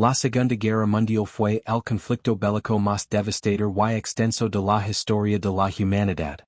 La Segunda Guerra Mundial fue el conflicto bélico más devastador y extenso de la historia de la humanidad.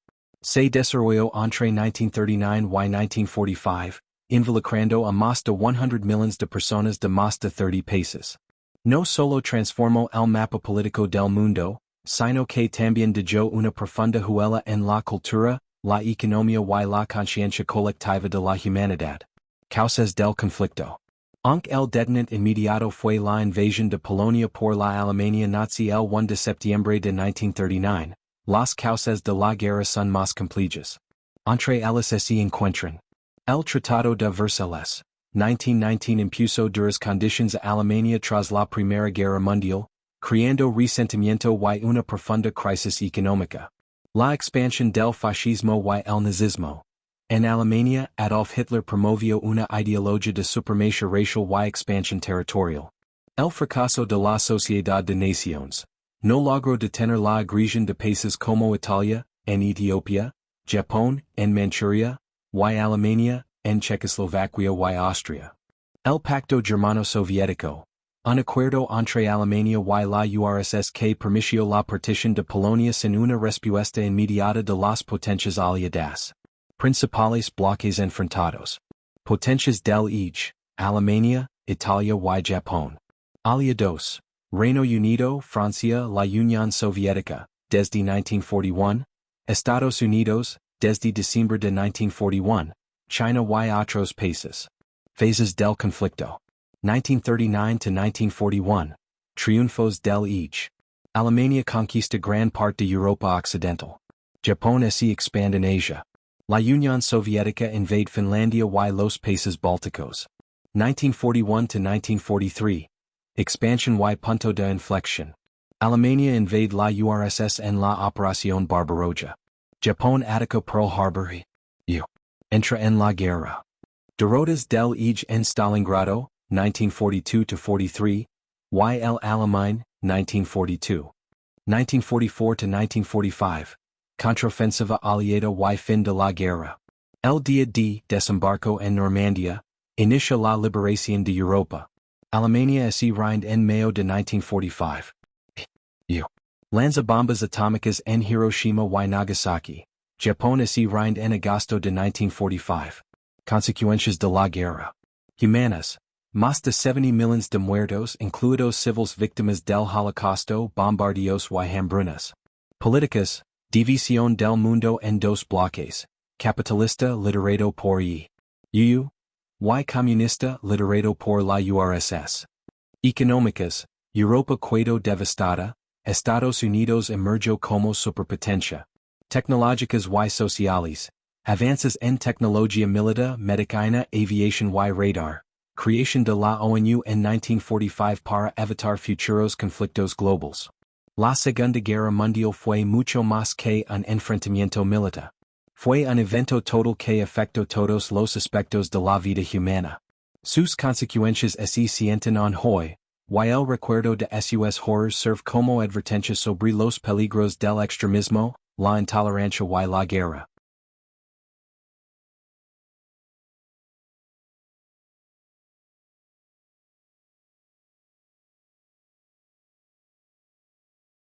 Se desarrolló entre 1939 y 1945, involucrando a más de 100 millones de personas de más de 30 países. No solo transformó el mapa político del mundo, sino que también dejó una profunda huella en la cultura, la economía y la conciencia colectiva de la humanidad. Causas del conflicto. Aunque el detonante inmediato fue la invasión de Polonia por la Alemania nazi el 1 de septiembre de 1939, las causas de la guerra son más complejas. Entre ellas se encuentran el Tratado de Versalles, 1919 impuso duras condiciones a Alemania tras la Primera Guerra Mundial, creando resentimiento y una profunda crisis económica. La expansión del fascismo y el nazismo. En Alemania, Adolf Hitler promovió una ideología de supremacía racial y expansión territorial. El fracaso de la Sociedad de Naciones no logró detener la agresión de países como Italia, en Etiopía, Japón, en Manchuria, y Alemania, en Checoslovaquia y Austria. El Pacto Germano-Soviético, un acuerdo entre Alemania y la URSS que permitió la partición de Polonia sin una respuesta inmediata de las potencias aliadas. Principales bloques enfrentados. Potencias del Eje, Alemania, Italia y Japón. Aliados, Reino Unido, Francia, la Unión Soviética, desde 1941, Estados Unidos, desde diciembre de 1941, China y otros países. Phases del conflicto. 1939 to 1941. Triunfos del Eje. Alemania conquista gran parte de Europa Occidental. Japón se expande en Asia. La Unión Soviética invade Finlandia y los países bálticos. 1941 to 1943. Expansion y punto de inflexión. Alemania invade la URSS en la Operación Barbaroja. Japón ataca Pearl Harbor y entra en la guerra. Derrotas del Eje en Stalingrado, 1942 to 43, y el Alamein, 1942. 1944 to 1945. Contraofensiva aliada y fin de la guerra. El día de desembarco en Normandía, inicia la liberación de Europa. Alemania se rinde en mayo de 1945. Lanza bombas atómicas en Hiroshima y Nagasaki. Japón se rinde en agosto de 1945. Consecuencias de la guerra. Humanas. Más de 70 millones de muertos incluidos civiles víctimas del Holocausto, bombardeos y hambrunas. Políticas. División del mundo en dos bloques. Capitalista liderado por EU. Y comunista liderado por la URSS. Económicas. Europa quedó devastada. Estados Unidos emergió como superpotencia. Tecnológicas y sociales. Avances en tecnología militar, medicina, aviation y radar. Creación de la ONU en 1945 para evitar futuros conflictos globales. La Segunda Guerra Mundial fue mucho más que un enfrentamiento militar. Fue un evento total que afectó todos los aspectos de la vida humana. Sus consecuencias se sienten hoy, y el recuerdo de sus horrors serve como advertencia sobre los peligros del extremismo, la intolerancia y la guerra.